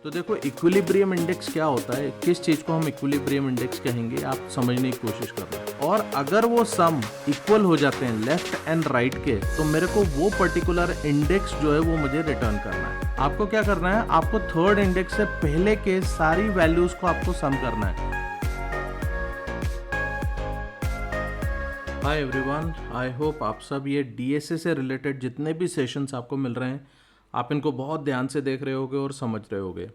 तो देखो equilibrium index क्या होता है, किस चीज़ को हम इक्विलिब्रियम इंडेक्स कहेंगे, आप समझने की कोशिश करना। और अगर वो सम इक्वल हो जाते हैं लेफ्ट एंड राइट के, तो मेरे को वो पर्टिकुलर इंडेक्स जो है वो मुझे रिटर्न करना है। आपको क्या करना है, आपको थर्ड इंडेक्स से पहले के सारी वैल्यूज को आपको सम करना है। हाय एवरीवन, आई होप आप सब ये डीएसए से रिलेटेड जितने भी सेशंस आपको मिल रहे हैं, आप इनको बहुत ध्यान से देख रहे होगे और समझ रहे होगे।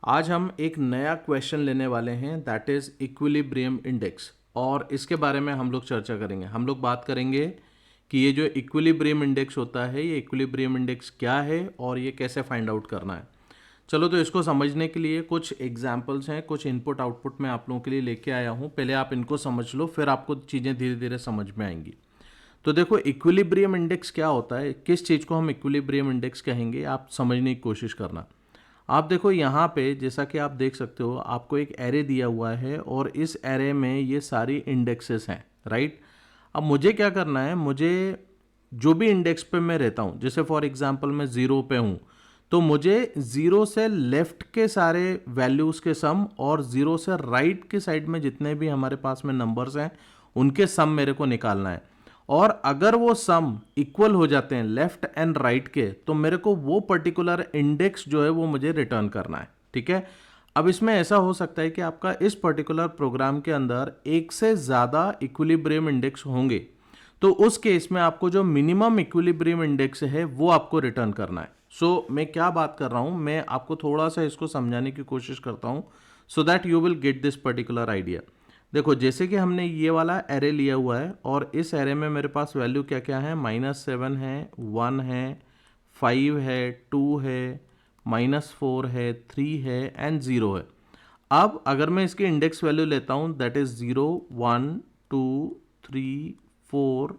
आज हम एक नया क्वेश्चन लेने वाले हैं, दैट इज़ इक्विलिब्रियम इंडेक्स, और इसके बारे में हम लोग चर्चा करेंगे। हम लोग बात करेंगे कि ये जो इक्विलिब्रियम इंडेक्स होता है, ये इक्विलिब्रियम इंडेक्स क्या है और ये कैसे फाइंड आउट करना है। चलो, तो इसको समझने के लिए कुछ एग्जाम्पल्स हैं, कुछ इनपुट आउटपुट मैं आप लोगों के लिए लेके आया हूँ। पहले आप इनको समझ लो, फिर आपको चीज़ें धीरे धीरे समझ में आएंगी। तो देखो इक्विलिब्रियम इंडेक्स क्या होता है, किस चीज़ को हम इक्विलिब्रियम इंडेक्स कहेंगे, आप समझने की कोशिश करना। आप देखो यहाँ पे, जैसा कि आप देख सकते हो, आपको एक एरे दिया हुआ है और इस एरे में ये सारी इंडेक्सेस हैं, राइट। अब मुझे क्या करना है, मुझे जो भी इंडेक्स पे मैं रहता हूँ, जैसे फॉर एग्जांपल मैं 0 पे हूँ, तो मुझे 0 से लेफ्ट के सारे वैल्यूज़ के सम और 0 से राइट के साइड में जितने भी हमारे पास में नंबर्स हैं उनके सम मेरे को निकालना है। और अगर वो सम इक्वल हो जाते हैं लेफ्ट एंड राइट के, तो मेरे को वो पर्टिकुलर इंडेक्स जो है वो मुझे रिटर्न करना है, ठीक है। अब इसमें ऐसा हो सकता है कि आपका इस पर्टिकुलर प्रोग्राम के अंदर एक से ज़्यादा इक्विलिब्रियम इंडेक्स होंगे, तो उस केस में आपको जो मिनिमम इक्विलिब्रियम इंडेक्स है वो आपको रिटर्न करना है। सो मैं क्या बात कर रहा हूँ, मैं आपको थोड़ा सा इसको समझाने की कोशिश करता हूँ, so that you will get this particular idea. देखो, जैसे कि हमने ये वाला एरे लिया हुआ है और इस एरे में मेरे पास वैल्यू क्या क्या है, -7 है, 1 है, 5 है, 2 है, -4 है, 3 है एंड 0 है। अब अगर मैं इसकी इंडेक्स वैल्यू लेता हूँ, दैट इज 0, 1, 2, 3, 4,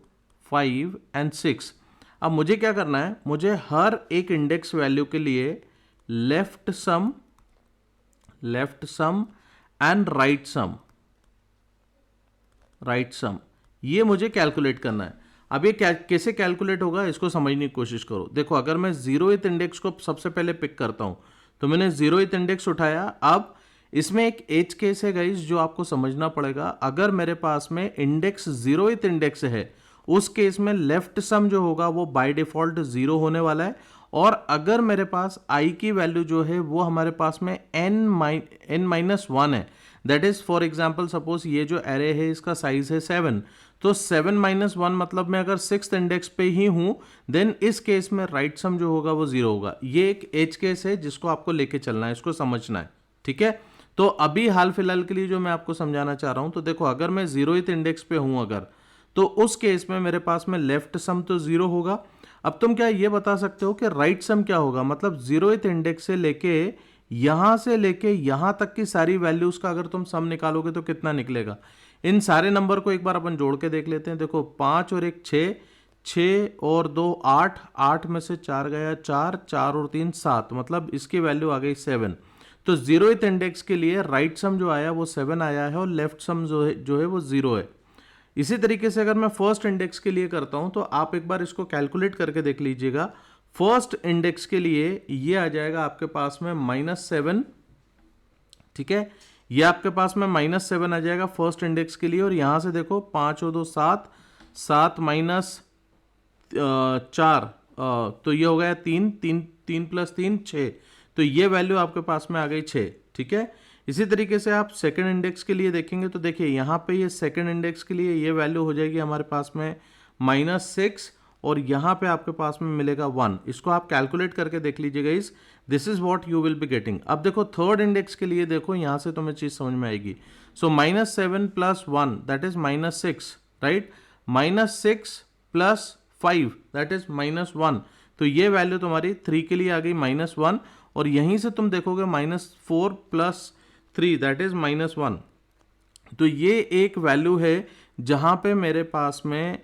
5 एंड 6। अब मुझे क्या करना है, मुझे हर एक इंडेक्स वैल्यू के लिए लेफ्ट सम एंड राइट सम ये मुझे कैलकुलेट करना है। अब ये कैसे कैलकुलेट होगा, इसको समझने की कोशिश करो। देखो, अगर मैं 0th इंडेक्स को सबसे पहले पिक करता हूं, तो मैंने 0th इंडेक्स उठाया। अब इसमें एक एज केस है गाइस, जो आपको समझना पड़ेगा। अगर मेरे पास में इंडेक्स 0th इंडेक्स है, उस केस में लेफ्ट सम जो होगा वो बाय डिफॉल्ट 0 होने वाला है। और अगर मेरे पास आई की वैल्यू जो है वो हमारे पास में n-1 है, that is for example suppose ये जो एरे है इसका साइज है 7, तो 7-1 मतलब मैं अगर 6th इंडेक्स पे ही हूं, देन इस केस में राइट सम जो होगा वो 0 होगा। ये एक एज केस है जिसको आपको लेके चलना है, इसको समझना है, ठीक है। तो अभी हाल फिलहाल के लिए जो मैं आपको समझाना चाह रहा हूं, तो देखो अगर मैं 0th इंडेक्स पे हूं अगर, तो उस केस में मेरे पास में लेफ्ट सम तो 0 होगा। अब तुम क्या ये बता सकते हो कि राइट सम क्या होगा, मतलब 0th इंडेक्स से लेके यहां तक की सारी वैल्यूज का अगर तुम सम निकालोगे तो कितना निकलेगा। इन सारे नंबर को एक बार अपन जोड़ के देख लेते हैं। देखो, 5 और 1 6, 6 और 2 8, 8 में से 4 गया 4, 4 और 3 7, मतलब इसकी वैल्यू आ गई 7। तो 0th इंडेक्स के लिए राइट सम जो आया वो 7 आया है और लेफ्ट सम जो है वो 0 है। इसी तरीके से अगर मैं फर्स्ट इंडेक्स के लिए करता हूं, तो आप एक बार इसको कैलकुलेट करके देख लीजिएगा। फर्स्ट इंडेक्स के लिए ये आ जाएगा आपके पास में -7, ठीक है। ये आपके पास में -7 आ जाएगा फर्स्ट इंडेक्स के लिए। और यहां से देखो 5 और 2 7, 7 -4, तो ये हो गया 3, 3 + 3 6, तो ये वैल्यू आपके पास में आ गई 6, ठीक है। इसी तरीके से आप सेकंड इंडेक्स के लिए देखेंगे, तो देखिए यहाँ पे ये सेकंड इंडेक्स के लिए ये वैल्यू हो जाएगी हमारे पास में -6, और यहाँ पे आपके पास में मिलेगा 1। इसको आप कैलकुलेट करके देख लीजिएगा, इस this is what you will be getting. अब देखो थर्ड इंडेक्स के लिए देखो, यहाँ से तुम्हें चीज समझ में आएगी। सो -7 + 1 that is -6, right. -6 + 5 that is -1, तो ये वैल्यू तुम्हारी 3 के लिए आ गई -1। और यहीं से तुम देखोगे -4 + 3 दैट इज -1, तो ये एक वैल्यू है जहां पे मेरे पास में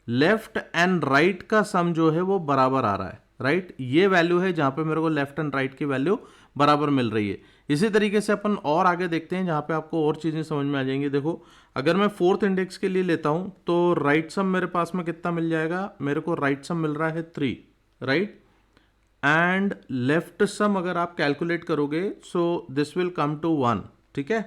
लेफ्ट एंड राइट का सम जो है वो बराबर आ रहा है, राइट। ये वैल्यू है जहां पे मेरे को लेफ्ट एंड राइट की वैल्यू बराबर मिल रही है। इसी तरीके से अपन और आगे देखते हैं जहां पे आपको और चीजें समझ में आ जाएंगी। देखो, अगर मैं फोर्थ इंडेक्स के लिए लेता हूं, तो राइट सम मेरे पास में कितना मिल जाएगा, मेरे को राइट सम मिल रहा है 3, राइट। एंड लेफ्ट सम अगर आप कैलकुलेट करोगे so this will come to 1, ठीक है।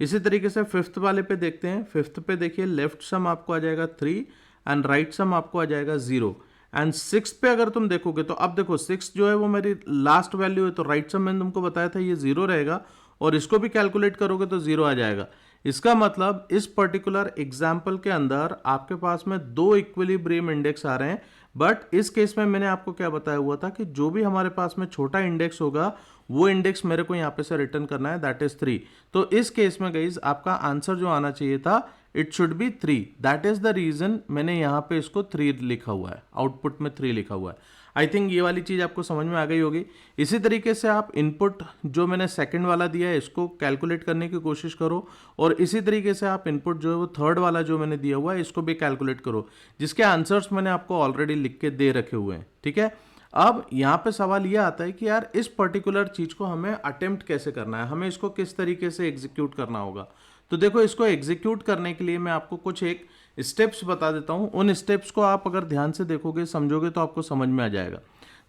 इसी तरीके से फिफ्थ वाले पे देखते हैं। फिफ्थ पे देखिए लेफ्ट सम आपको आ जाएगा 3 एंड राइट सम आपको आ जाएगा 0। एंड सिक्स पे अगर तुम देखोगे तो अब देखो 6 जो है वो मेरी लास्ट वैल्यू है, तो राइट सम मैंने तुमको बताया था ये 0 रहेगा, और इसको भी कैलकुलेट करोगे तो 0 आ जाएगा। इसका मतलब इस पर्टिकुलर एग्जाम्पल के अंदर आपके पास में दो इक्विलिब्रियम इंडेक्स आ रहे हैं, बट इस केस में मैंने आपको क्या बताया हुआ था कि जो भी हमारे पास में छोटा इंडेक्स होगा वो इंडेक्स मेरे को यहाँ पे से रिटर्न करना है, दैट इज 3। तो इस केस में गाइस आपका आंसर जो आना चाहिए था it should be 3, that is the reason मैंने यहाँ पे इसको 3 लिखा हुआ है, आउटपुट में 3 लिखा हुआ है। आई थिंक ये वाली चीज़ आपको समझ में आ गई होगी। इसी तरीके से आप इनपुट जो मैंने सेकंड वाला दिया है इसको कैलकुलेट करने की कोशिश करो, और इसी तरीके से आप इनपुट जो है वो थर्ड वाला जो मैंने दिया हुआ है इसको भी कैलकुलेट करो, जिसके आंसर्स मैंने आपको ऑलरेडी लिख के दे रखे हुए हैं, ठीक है। अब यहाँ पे सवाल ये आता है कि यार इस पर्टिकुलर चीज़ को हमें अटेम्प्ट कैसे करना है, हमें इसको किस तरीके से एग्जीक्यूट करना होगा। तो देखो इसको एग्जीक्यूट करने के लिए मैं आपको कुछ एक स्टेप्स बता देता हूँ, उन स्टेप्स को आप अगर ध्यान से देखोगे समझोगे तो आपको समझ में आ जाएगा।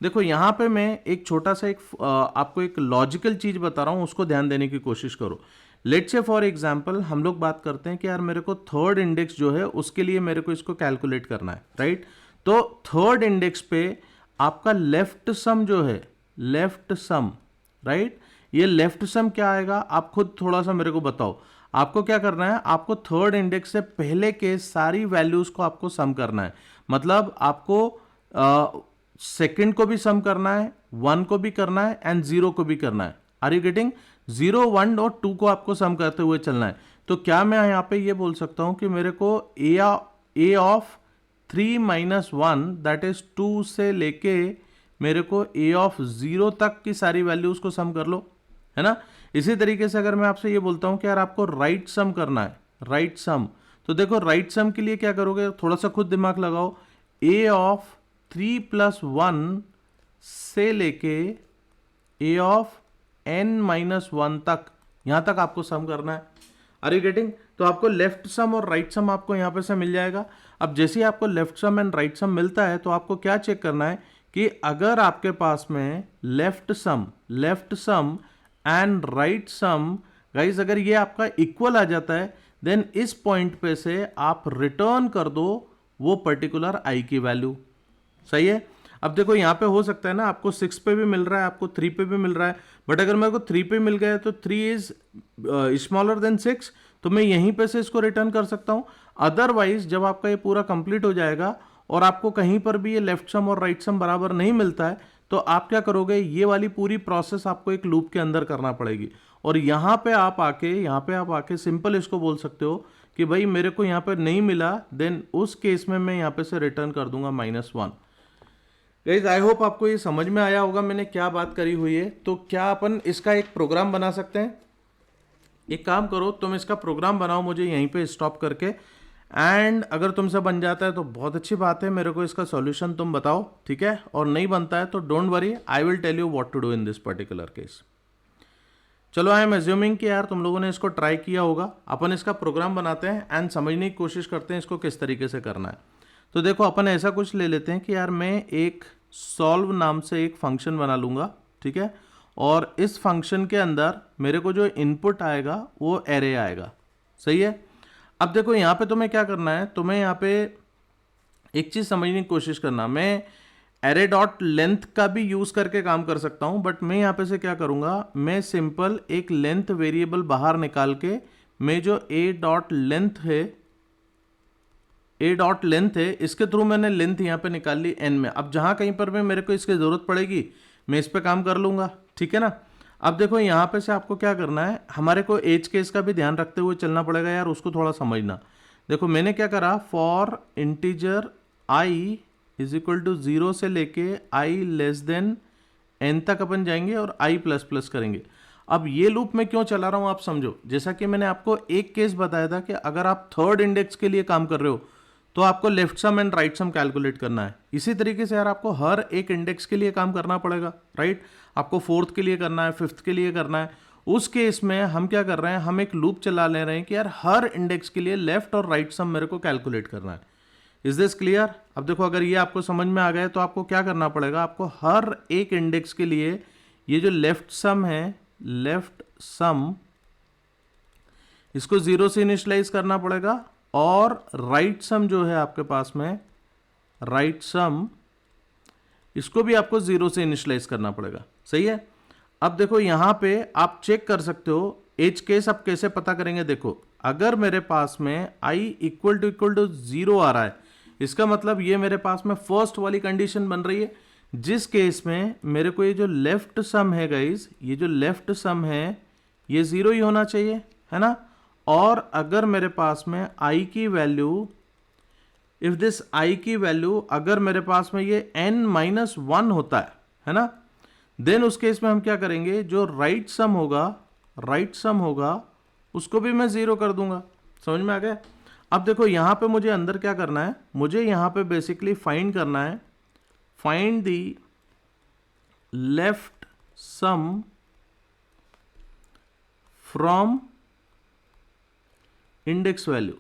देखो यहाँ पे मैं एक छोटा सा आपको एक लॉजिकल चीज़ बता रहा हूँ, उसको ध्यान देने की कोशिश करो। लेट्स से फॉर एग्जांपल हम लोग बात करते हैं कि यार मेरे को थर्ड इंडेक्स जो है उसके लिए मेरे को इसको कैलकुलेट करना है, राइट। तो थर्ड इंडेक्स पे आपका लेफ्ट सम जो है, लेफ्ट सम, राइट, ये लेफ्ट सम क्या आएगा आप खुद थोड़ा सा मेरे को बताओ। आपको क्या करना है, आपको थर्ड इंडेक्स से पहले के सारी वैल्यूज को आपको सम करना है। मतलब आपको सेकंड को भी सम करना है, 1 को भी करना है एंड 0 को भी करना है। Are you getting? 0, 1 और 2 को आपको सम करते हुए चलना है। तो क्या मैं यहाँ पे ये बोल सकता हूँ कि मेरे को ए ऑफ 3 - 1 दैट इज 2 से लेके मेरे को ए ऑफ 0 तक की सारी वैल्यूज को सम कर लो, है ना। इसी तरीके से अगर मैं आपसे ये बोलता हूं कि यार आपको राइट सम करना है, राइट सम, तो देखो राइट सम के लिए क्या करोगे, थोड़ा सा खुद दिमाग लगाओ। ए ऑफ 3 + 1 से लेके ए ऑफ n - 1 तक, यहां तक आपको सम करना है। Are you getting? तो आपको लेफ्ट सम और राइट सम आपको यहां पे से मिल जाएगा। अब जैसे ही आपको लेफ्ट सम एंड राइट सम मिलता है तो आपको क्या चेक करना है कि अगर आपके पास में left sum and right sum guys अगर ये आपका इक्वल आ जाता है देन इस पॉइंट पे से आप रिटर्न कर दो वो पर्टिकुलर आई की वैल्यू। सही है। अब देखो यहाँ पे हो सकता है ना आपको 6 पे भी मिल रहा है, आपको 3 पे भी मिल रहा है, बट अगर मेरे को 3 पे मिल गया तो 3 इज स्मॉलर देन 6, तो मैं यहीं पे से इसको रिटर्न कर सकता हूँ। अदरवाइज जब आपका ये पूरा कंप्लीट हो जाएगा और आपको कहीं पर भी ये लेफ्ट सम और राइट सम बराबर नहीं मिलता है तो आप क्या करोगे, ये वाली पूरी प्रोसेस आपको एक लूप के अंदर करना पड़ेगी। और यहाँ पे आप आके सिंपल इसको बोल सकते हो कि भाई मेरे को यहाँ पे नहीं मिला, देन उस केस में मैं यहाँ पे से रिटर्न कर दूंगा -1। गाइस आई होप आपको ये समझ में आया होगा मैंने क्या बात करी हुई है। तो क्या अपन इसका एक प्रोग्राम बना सकते हैं? एक काम करो, तुम इसका प्रोग्राम बनाओ मुझे यहीं पे स्टॉप करके, एंड अगर तुमसे बन जाता है तो बहुत अच्छी बात है, मेरे को इसका सॉल्यूशन तुम बताओ, ठीक है। और नहीं बनता है तो don't worry, I will tell you what to do in this particular case. चलो आई एम एज्यूमिंग कि यार तुम लोगों ने इसको ट्राई किया होगा। अपन इसका प्रोग्राम बनाते हैं एंड समझने की कोशिश करते हैं इसको किस तरीके से करना है। तो देखो अपन ऐसा कुछ ले लेते हैं कि यार मैं एक सॉल्व नाम से एक फंक्शन बना लूँगा, ठीक है। और इस फंक्शन के अंदर मेरे को जो इनपुट आएगा वो एरे आएगा, सही है। अब देखो यहाँ पे तुम्हें क्या करना है, तुम्हें यहाँ पे एक चीज़ समझने की कोशिश करना। मैं एरे डॉट लेंथ का भी यूज़ करके काम कर सकता हूँ, बट मैं यहाँ पे से क्या करूँगा, मैं सिंपल एक लेंथ वेरिएबल बाहर निकाल के मैं जो ए डॉट लेंथ है इसके थ्रू मैंने लेंथ यहाँ पे निकाल ली n में। अब जहाँ कहीं पर भी मेरे को इसकी ज़रूरत पड़ेगी मैं इस पर काम कर लूँगा, ठीक है ना। अब देखो यहाँ पे से आपको क्या करना है, हमारे को एज केस का भी ध्यान रखते हुए चलना पड़ेगा यार, उसको थोड़ा समझना। देखो मैंने क्या करा, फॉर इंटीजर i = 0 से लेके i n तक अपन जाएंगे और i++ करेंगे। अब ये लूप मैं क्यों चला रहा हूँ आप समझो। जैसा कि मैंने आपको एक केस बताया था कि अगर आप थर्ड इंडेक्स के लिए काम कर रहे हो तो आपको left sum and right sum calculate करना है। इसी तरीके से यार आपको हर एक इंडेक्स के लिए काम करना पड़ेगा, राइट। आपको फोर्थ के लिए करना है, फिफ्थ के लिए करना है। उस केस में हम क्या कर रहे हैं, हम एक लूप चला ले रहे हैं कि यार हर इंडेक्स के लिए लेफ्ट और राइट सम मेरे को कैलकुलेट करना है। Is this clear? अब देखो अगर ये आपको समझ में आ गया तो आपको क्या करना पड़ेगा, आपको हर एक इंडेक्स के लिए ये जो लेफ्ट सम है, लेफ्ट सम, इसको 0 से इनिशियलाइज करना पड़ेगा, और राइट सम जो है आपके पास में, राइट सम, इसको भी आपको 0 से इनिशियलाइज करना पड़ेगा। सही है? अब देखो यहां पे आप चेक कर सकते हो एज केस आप कैसे पता करेंगे। देखो अगर मेरे पास में i इक्वल टू 0 आ रहा है, इसका मतलब ये मेरे पास में फर्स्ट वाली कंडीशन बन रही है, जिस केस में मेरे को ये जो लेफ्ट सम है गाइस, ये जो लेफ्ट सम है ये 0 ही होना चाहिए, है ना। और अगर मेरे पास में i की वैल्यू, इफ दिस i की वैल्यू अगर मेरे पास में ये n-1 होता है ना, देन उस केस में हम क्या करेंगे, जो राइट सम होगा उसको भी मैं 0 कर दूंगा। समझ में आ गया? अब देखो यहां पे मुझे अंदर क्या करना है, मुझे यहां पे बेसिकली फाइंड करना है, find the left sum from index value,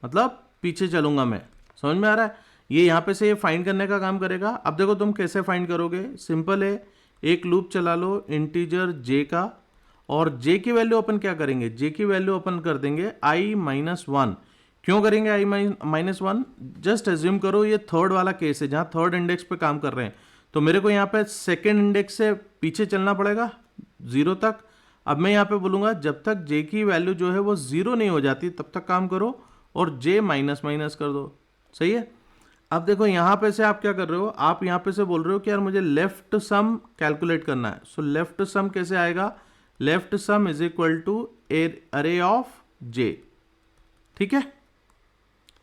मतलब पीछे चलूंगा मैं। समझ में आ रहा है? ये यहां पे से ये फाइंड करने का काम करेगा। अब देखो तुम कैसे फाइंड करोगे, सिंपल है, एक लूप चला लो इंटीजर j का, और j की वैल्यू अपन क्या करेंगे, j की वैल्यू अपन कर देंगे i-1। क्यों करेंगे i-1? जस्ट एज्यूम करो ये थर्ड वाला केस है जहां थर्ड इंडेक्स पे काम कर रहे हैं, तो मेरे को यहाँ पे सेकेंड इंडेक्स से पीछे चलना पड़ेगा 0 तक। अब मैं यहाँ पे बोलूंगा जब तक j की वैल्यू जो है वो 0 नहीं हो जाती तब तक काम करो, और j माइनस माइनस कर दो। सही है? अब देखो यहां पे से आप क्या कर रहे हो, आप यहां पे से बोल रहे हो कि यार मुझे लेफ्ट सम कैलकुलेट करना है। सो लेफ्ट सम कैसे आएगा, left sum is equal to array of j। ठीक है,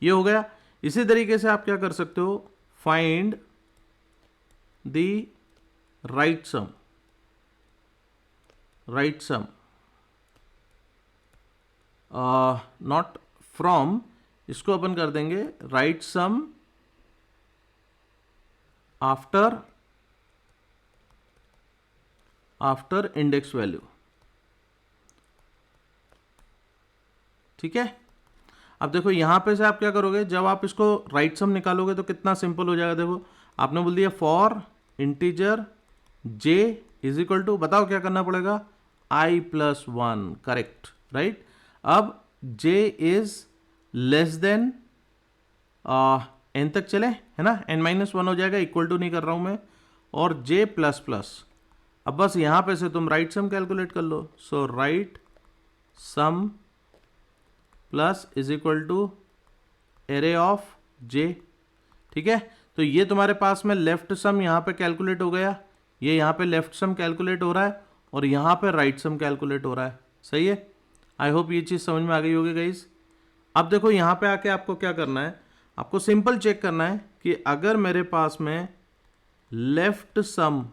ये हो गया। इसी तरीके से आप क्या कर सकते हो, find the right sum, right sum not from, इसको अपन कर देंगे right sum after index value. ठीक है? अब देखो यहां पे से आप क्या करोगे, जब आप इसको राइट सम निकालोगे तो कितना सिंपल हो जाएगा। देखो आपने बोल दिया for integer j is equal to, बताओ क्या करना पड़ेगा, i+1। Correct, right. अब j is less than n तक चले, है ना, n-1 हो जाएगा, इक्वल टू नहीं कर रहा हूं मैं, और j प्लस प्लस। अब बस यहां पे से तुम राइट सम कैलकुलेट कर लो। So right sum plus is equal to array of j। ठीक है, तो ये तुम्हारे पास में लेफ्ट सम यहां पे कैलकुलेट हो गया, ये यहां पे लेफ्ट सम कैलकुलेट हो रहा है, और यहां पे राइट सम कैलकुलेट हो रहा है। सही है? आई होप ये चीज समझ में आ गई होगी गाइस। अब देखो यहां पे आके आपको क्या करना है, आपको सिंपल चेक करना है कि अगर मेरे पास में लेफ्ट सम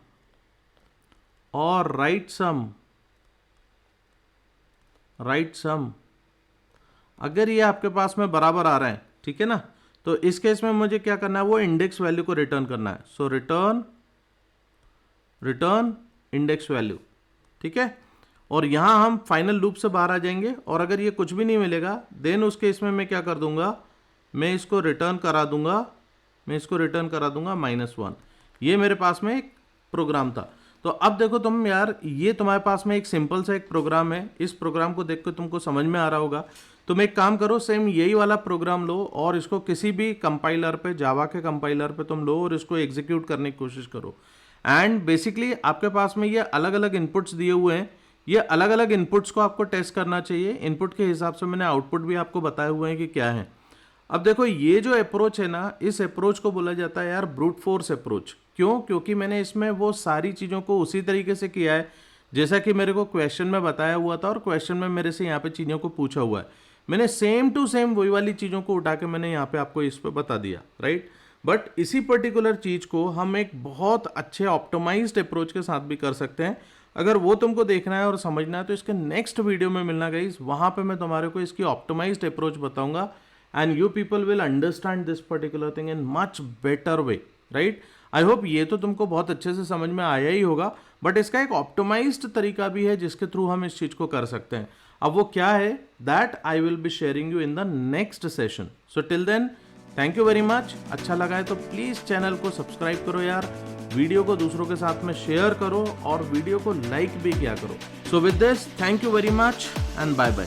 और राइट सम अगर ये आपके पास में बराबर आ रहे हैं, ठीक है ना, तो इस केस में मुझे क्या करना है, वो इंडेक्स वैल्यू को रिटर्न करना है। सो रिटर्न इंडेक्स वैल्यू। ठीक है, और यहां हम फाइनल लूप से बाहर आ जाएंगे, और अगर ये कुछ भी नहीं मिलेगा देन उस केस में मैं क्या कर दूंगा, मैं इसको रिटर्न करा दूंगा -1। ये मेरे पास में एक प्रोग्राम था। तो अब देखो तुम यार, ये तुम्हारे पास में एक सिंपल सा एक प्रोग्राम है, इस प्रोग्राम को देख के तुमको समझ में आ रहा होगा। तुम एक काम करो, सेम यही वाला प्रोग्राम लो और इसको किसी भी कंपाइलर पे, जावा के कंपाइलर पे तुम लो और इसको एग्जीक्यूट करने की कोशिश करो। एंड बेसिकली आपके पास में ये अलग अलग इनपुट्स दिए हुए हैं, ये अलग अलग इनपुट्स को आपको टेस्ट करना चाहिए। इनपुट के हिसाब से मैंने आउटपुट भी आपको बताए हुए हैं कि क्या है। अब देखो ये जो अप्रोच है ना, इस अप्रोच को बोला जाता है यार ब्रूट फोर्स अप्रोच। क्यों? क्योंकि मैंने इसमें वो सारी चीज़ों को उसी तरीके से किया है जैसा कि मेरे को क्वेश्चन में बताया हुआ था, और क्वेश्चन में मेरे से यहाँ पे चीज़ों को पूछा हुआ है। मैंने सेम टू सेम वही वाली चीज़ों को उठा के मैंने यहाँ पे आपको इस पे बता दिया, राइट। बट इसी पर्टिकुलर चीज़ को हम एक बहुत अच्छे ऑप्टिमाइज्ड अप्रोच के साथ भी कर सकते हैं। अगर वो तुमको देखना है और समझना है तो इसके नेक्स्ट वीडियो में मिलना गाइस, वहाँ पे मैं तुम्हारे को इसकी ऑप्टिमाइज्ड अप्रोच बताऊंगा, and you people will understand this particular thing in much better way, right. I hope ये तो तुमको बहुत अच्छे से समझ में आया ही होगा। बट इसका एक ऑप्टिमाइज्ड तरीका भी है जिसके थ्रू हम इस चीज को कर सकते हैं। अब वो क्या है, that I will be sharing you in the next session. So till then, thank you very much. अच्छा लगा है तो प्लीज चैनल को सब्सक्राइब करो यार, वीडियो को दूसरों के साथ में शेयर करो और वीडियो को लाइक भी किया करो। So with this, thank you very much and bye bye.